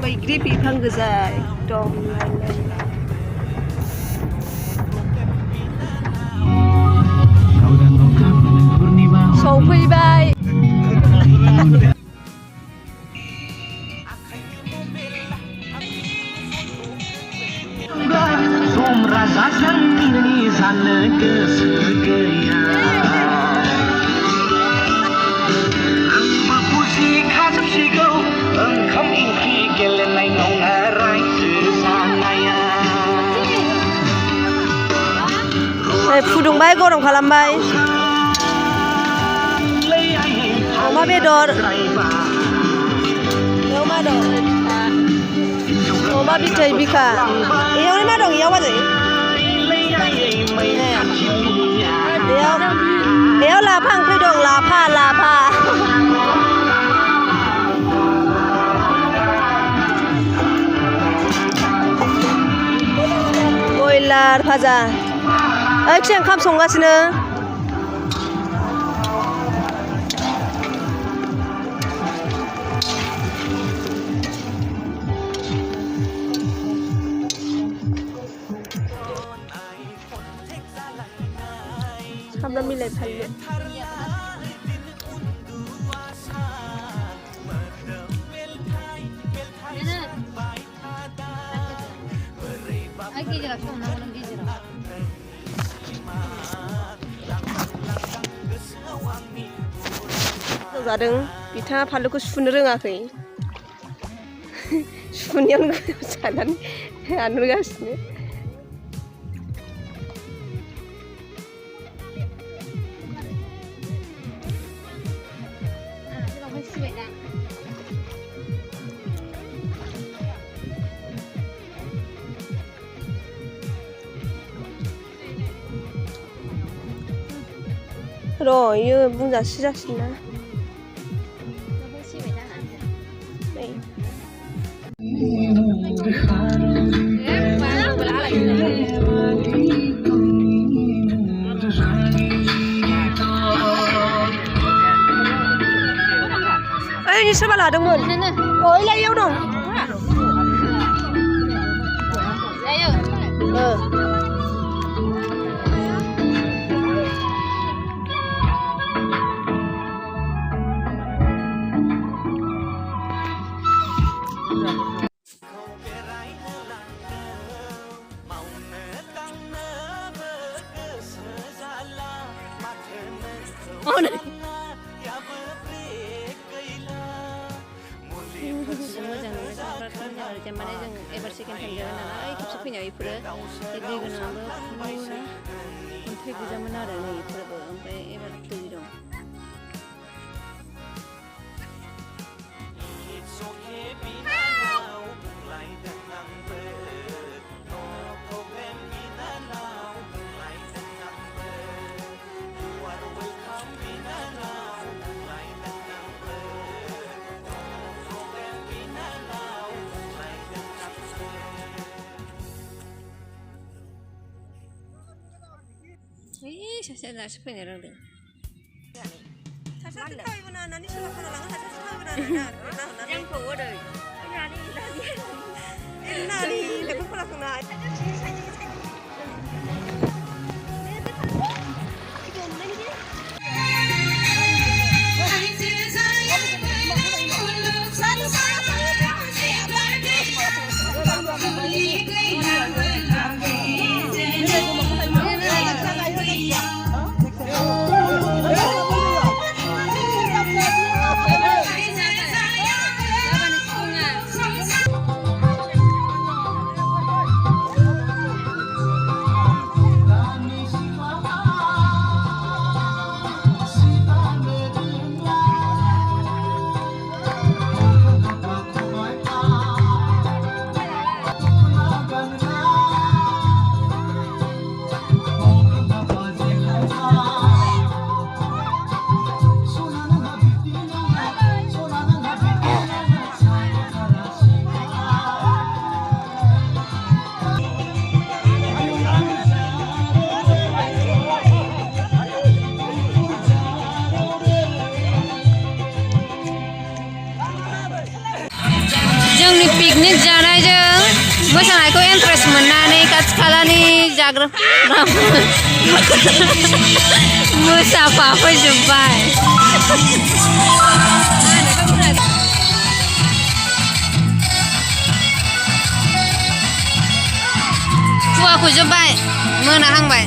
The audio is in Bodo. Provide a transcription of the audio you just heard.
बैग्रि बिफां गोजा एकदम सफैबाय फुदुंबाय गरम खालामबाय अमा बेदर बेयाव मा दं अमा बिथै बिखा बेयावलाय मा दं बेयाव बाजै बेयाव लाफा ओंख्रि दं लाफा बयलार भाजा ओइथिं ओंखाम संगासिनो सामब्राम बिलाइ फानलु जादों बिथाङा फानलुखौ सुनो रोङाखै सुनायावनो जानानै आनगासिनो र' इयो बुंजासि जासिगोन ना ओइ सोरबा लादोंमोन ओइलाय इयाव दं माने जों एबार सेकेन्ड टाइम जाबाय नालाय खेबसे फैनायाव बेफोरो दै गोनांबो अन्थाइ गोजामोन आरो नै बेफोरबो ओमफ्राय एबार दै दं सासे दासो फैनो रोंदों सासे थाबायबोना होननानै सोरबा खना लाङो सासे थाबायबोना होननानै जोंखौ ओरै नानि लेखा खोनासंनाय जाग्रा मोसाफा फैजोब्बाय खुवा खुजोब्बाय मोनाहांबाय